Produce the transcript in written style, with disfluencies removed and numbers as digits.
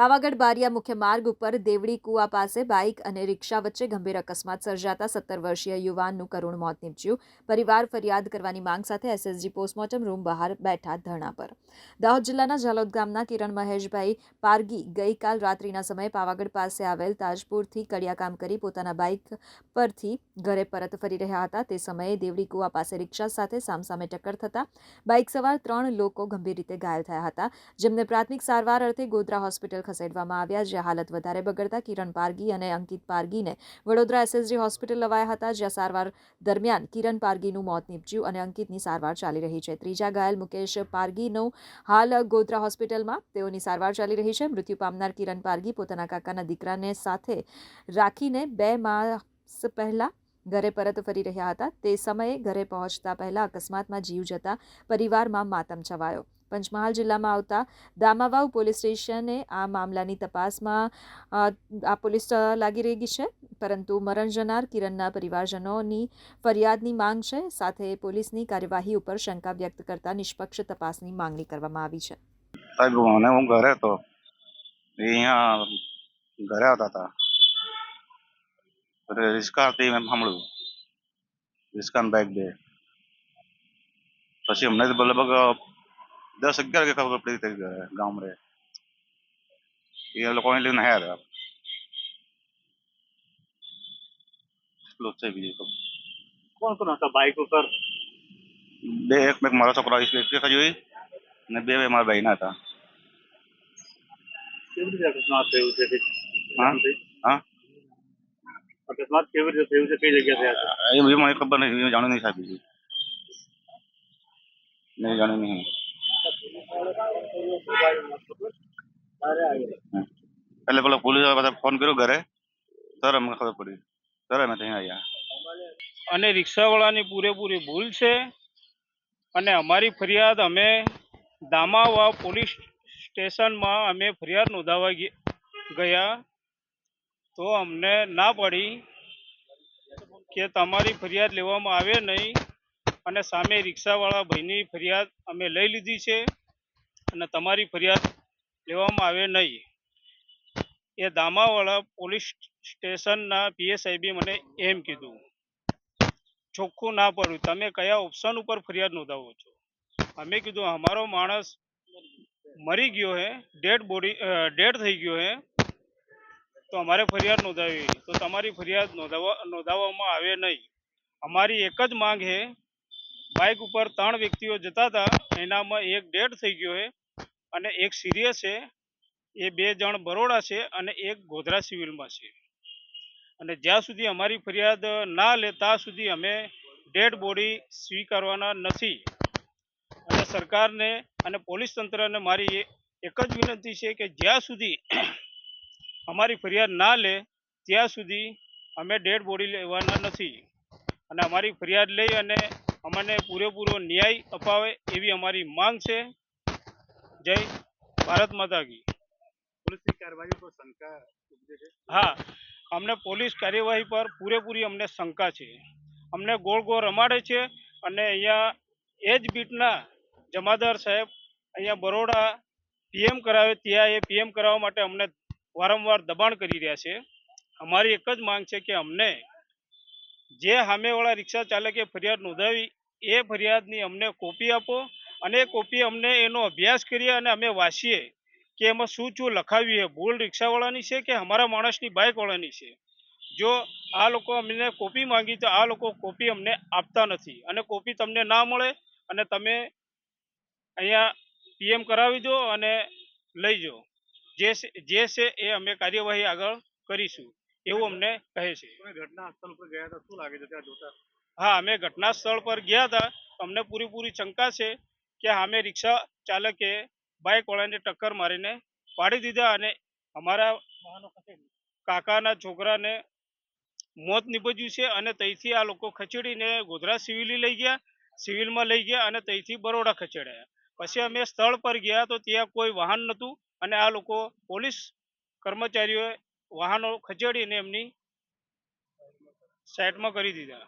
પાવાગઢ બારિયા મુખ્ય માર્ગ ઉપર દેવડી કુવા પાસે બાઇક અને રિક્ષા વચ્ચે ગંભીર અકસ્માત સર્જાતા 17 વર્ષીય યુવાનનું કરુણ મોત નીપજ્યું। પરિવાર ફરિયાદ કરવાની માંગ સાથે એસએસજી પોસ્ટમોર્ટમ રૂમ બહાર બેઠા ધરણા પર। દાહોદ જિલ્લાના ઝાલોદ ગામના કિરણ મહેશભાઈ પારગી ગઈકાલ રાત્રિના સમયે પાવાગઢ પાસે આવેલ તાજપુરથી કડિયાકામ કરી પોતાના બાઇક પરથી ઘરે પરત ફરી રહ્યા હતા। તે સમયે દેવડી કુવા પાસે રિક્ષા સાથે સામસામે ટક્કર થતા બાઇક સવાર 3 લોકો ગંભીર રીતે ઘાયલ થયા હતા, જેમને પ્રાથમિક સારવાર અર્થે ગોધરા હોસ્પિટલ ખસેડવામાં આવ્યા, જ્યાં હાલત વધારે બગડતા કિરણ પારગી અને અંકિત પારગીને વડોદરા એસએસજી હોસ્પિટલ લવાયા હતા, જ્યાં સારવાર દરમિયાન કિરણ પારગીનું મોત નીપજ્યું અને અંકિતની સારવાર ચાલી રહી છે। ત્રીજા ઘાયલ મુકેશ પારગીનું હાલ ગોધરા હોસ્પિટલમાં તેઓની સારવાર ચાલી રહી છે। મૃત્યુ પામનાર કિરણ પારગી પોતાના કાકાના દીકરાને સાથે રાખીને 2 માસ પહેલા ઘરે પરત ફરી રહ્યા હતા। તે સમયે ઘરે પહોંચતા પહેલા અકસ્માતમાં જીવ જતા પરિવારમાં માતમ છવાયો। પંચમહાલ જિલ્લામાં આવતા દામાવાવ પોલીસ સ્ટેશને આ મામલાની તપાસમાં પોલીસ લાગી રહી છે, પરંતુ મરણ જનાર કિરણના પરિવારજનોની ફરિયાદની માંગ છે। સાથે પોલીસની કાર્યવાહી ઉપર શંકા વ્યક્ત કરતા નિષ્પક્ષ તપાસની માંગણી કરવામાં આવી છે। સાહેબ હું ઘરે હતો, અહીંયા ઘરે આવતા હતા, રિસ્કાથી મેં સાંભળ્યું રિસ્કાની બાઇક બે, પછી અમને લગભગ 10-11 વાગે ખબર પડી થઈ ગામડે એ લોકોને લઈને આવ્યા હતા। બીજું કોણ કોણ હતા બાઇક ઉપર? એક મારા છોકરા જોઈ અને 2 મારા ભાઈના હતા। કેવી રીતે અકસ્માત થયું છે? હા, અકસ્માત કેવી રીતે થયું છે? કઈ જગ્યા થયા છે? એ મને ખબર નહીં, જાણ્યું નહીં સાહેબ, બીજું નહીં જાણ્યું નહીં। એટલે પેલા પોલીસ બધા ફોન કર્યો ઘરે, સર અમને ખબર પડી, સર અમે ત્યાં આવ્યા। અને રિક્ષાવાળાની પૂરેપૂરી ભૂલ છે અને અમારી ફરિયાદ અમે દામાવાવ પોલીસ સ્ટેશનમાં અમે ફરિયાદ નોંધાવવા ગયા તો અમને ના પડી કે તમારી ફરિયાદ લેવામાં આવે નહીં, અને સામે રિક્ષાવાળા ભાઈની ફરિયાદ અમે લઈ લીધી છે અને તમારી ફરિયાદ લેવામાં આવે નહીં। એ દામાવાળા પોલીસ સ્ટેશનના પીએસઆઈએ મને એમ કીધું, ચોખ્ખું ના પડ્યું, તમે કયા ઓપ્શન ઉપર ફરિયાદ નોંધાવો છો? અમે કીધું અમારો માણસ મરી ગયો હે, ડેડ થઈ ગયો હે, તો અમારે ફરિયાદ નોંધાવી, તો તમારી ફરિયાદ નોંધાવવામાં આવે નહીં। અમારી એક જ માંગ છે, બાઇક ઉપર 3 વ્યક્તિઓ જતા હતા, એનામાં એક ડેડ થઈ ગયો છે અને એક સિરિયસ છે, એ 2 જણ બરોડા છે અને એક ગોધરા સિવિલમાં છે, અને જ્યાં સુધી અમારી ફરિયાદ ના લે ત્યાં સુધી અમે ડેડ બોડી સ્વીકારવાના નથી। અને સરકારને અને પોલીસ તંત્રને મારી એક જ વિનંતી છે કે જ્યાં સુધી અમારી ફરિયાદ ના લે ત્યાં સુધી અમે ડેડ બોડી લેવાના નથી, અને અમારી ફરિયાદ લઈ અને અમને પૂરેપૂરો ન્યાય અપાવે એવી અમારી માંગ છે। જય ભારત માતા કી। પોલીસની કાર્યવાહી પર શંકા ઉપજે છે? હા, અમને પોલીસ કાર્યવાહી પર પૂરેપૂરી અમને શંકા છે। અમને ગોળ ગોળ રમાડે છે અને અહીંયા એ જ બીટના જમાદાર સાહેબ અહીંયા બરોડા પીએમ કરાવે ત્યાં એ પીએમ કરાવવા માટે અમને વારંવાર દબાણ કરી રહ્યા છે। અમારી એક જ માંગ છે કે અમને જે સામેવાળા રિક્ષા ચાલકે ફરિયાદ નોંધાવી એ ફરિયાદની અમને કોપી આપો, અને એ કોપી અમને એનો અભ્યાસ કરીએ અને અમે વાંચીએ કે એમાં શું લખાવ્યું છે, ભૂલ રિક્ષાવાળાની છે કે અમારા માણસની બાઇકવાળાની છે। જો આ લોકો અમને કોપી માંગી તો આ લોકો કોપી અમને આપતા નથી, અને કોપી તમને ના મળે અને તમે અહીંયા પીએમ કરાવી દો અને લઈ જાઓ, જે છે એ અમે કાર્યવાહી આગળ કરીશું એવું અમને કહે છે। ઘટના સ્થળ પર ગયા હતા, શું લાગે છે ત્યાં જોતા? હા, અમે ઘટના સ્થળ પર ગયા હતા, અમને પૂરી શંકા છે કે સામે રિક્ષા ચાલકે બાઇકવાળાને ટક્કર મારીને પાડી દીધા અને અમારા કાકાના છોકરાને મોત નીપજ્યું છે, અને ત્યાંથી આ લોકો ખસેડીને ગોધરા સિવિલમાં લઈ ગયા અને ત્યાંથી બરોડા ખસેડાયા। પછી અમે સ્થળ પર ગયા તો ત્યાં કોઈ વાહન નહોતું, અને આ લોકો પોલીસ કર્મચારીઓએ વાહનો ખસેડીને એમની સાઈડમાં કરી દીધા।